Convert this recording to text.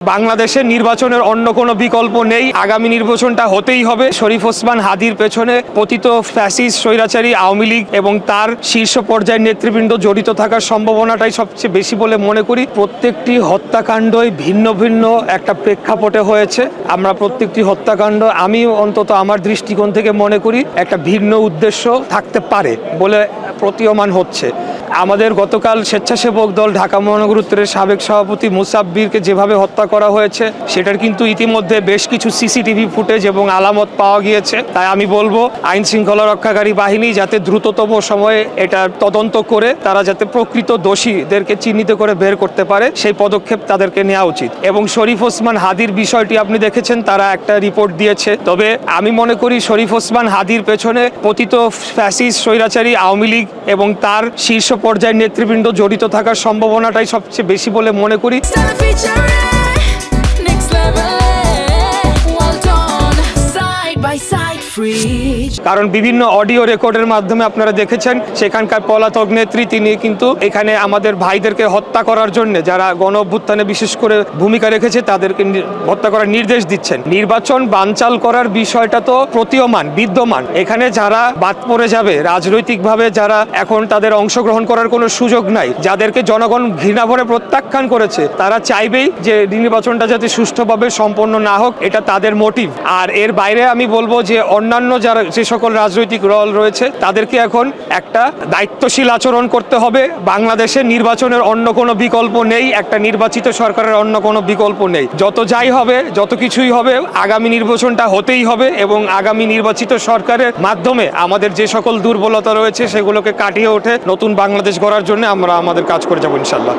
বাংলাদেশের নির্বাচনের অন্য কোনো বিকল্প নেই। আগামী নির্বাচনটা হতেই হবে। শরীফ ওসমান হাদির পেছনে পতিত ফ্যাসিস্ট স্বৈরাচারী আওয়ামী লীগ এবং তার শীর্ষ পর্যায়ের নেতৃবৃন্দ জড়িত থাকার সম্ভাবনাটাই সবচেয়ে বেশি বলে মনে করি। প্রত্যেকটি হত্যাকাণ্ডই ভিন্ন ভিন্ন একটা প্রেক্ষাপটে হয়েছে। আমরা প্রত্যেকটি হত্যাকাণ্ড আমি অন্তত আমার দৃষ্টিকোণ থেকে মনে করি একটা ভিন্ন উদ্দেশ্য থাকতে পারে বলে প্রতীয়মান হচ্ছে। আমাদের গতকাল স্বেচ্ছাসেবক দল ঢাকা মহানগর উত্তরের সাবেক সভাপতি মুসাব্বিরকে যেভাবে হত্যা করা হয়েছে সেটার কিন্তু ইতিমধ্যে বেশ কিছু সিসিটিভি ফুটেজ এবং আলামত পাওয়া গিয়েছে। তাই আমি বলবো আইন শৃঙ্খলা রক্ষাকারী বাহিনী যাতে দ্রুততম সময়ে এটা তদন্ত করে তারা যাতে প্রকৃত দোষীদেরকে চিহ্নিত করে বের করতে পারে সেই পদক্ষেপ তাদেরকে নেওয়া উচিত। এবং শরীফ ওসমান হাদির বিষয়টি আপনি দেখেছেন, তারা একটা রিপোর্ট দিয়েছে। তবে আমি মনে করি শরীফ ওসমান হাদির পেছনে পতিত ফ্যাসিস্ট স্বৈরাচারী আওয়ামী লীগ এবং তার শীর্ষ পর্যায়ের নেতৃবৃন্দ জড়িত থাকার সম্ভাবনাটাই সবচেয়ে বেশি বলে মনে করি। কারণ বিভিন্ন অডিও রেকর্ডের মাধ্যমে আপনারা দেখেছেন সেখানকার পলাতক নেত্রী তিনি কিন্তু এখানে আমাদের ভাইদেরকে হত্যা করার জন্য যারা গণ অভ্যুত্থানে বিশেষ করে ভূমিকা রেখেছে তাদেরকে হত্যা করার নির্দেশ দিচ্ছেন। নির্বাচন বানচাল করার বিষয়টা তো প্রতীয়মান বিদ্যমান। এখানে যারা বাদ পড়ে যাবে রাজনৈতিকভাবে, যারা এখন তাদের অংশগ্রহণ করার কোনো সুযোগ নাই, যাদেরকে জনগণ ঘৃণাভরে প্রত্যাখ্যান করেছে, তারা চাইবেই যে নির্বাচনটা যাতে সুষ্ঠুভাবে সম্পন্ন না হোক, এটা তাদের মোটিভ। আর এর বাইরে আমি বলবো যে অন্যান্য যারা যে সকল রাজনৈতিক দল রয়েছে তাদেরকে এখন একটা দায়িত্বশীল আচরণ করতে হবে। বাংলাদেশের নির্বাচনের অন্য কোনো বিকল্প নেই, একটা নির্বাচিত সরকারের অন্য কোনো বিকল্প নেই। যত যাই হবে, যত কিছুই হবে, আগামী নির্বাচনটা হতেই হবে এবং আগামী নির্বাচিত সরকারের মাধ্যমে আমাদের যে সকল দুর্বলতা রয়েছে সেগুলোকে কাটিয়ে ওঠে নতুন বাংলাদেশ গড়ার জন্য আমরা আমাদের কাজ করে যাবো ইনশাল্লাহ।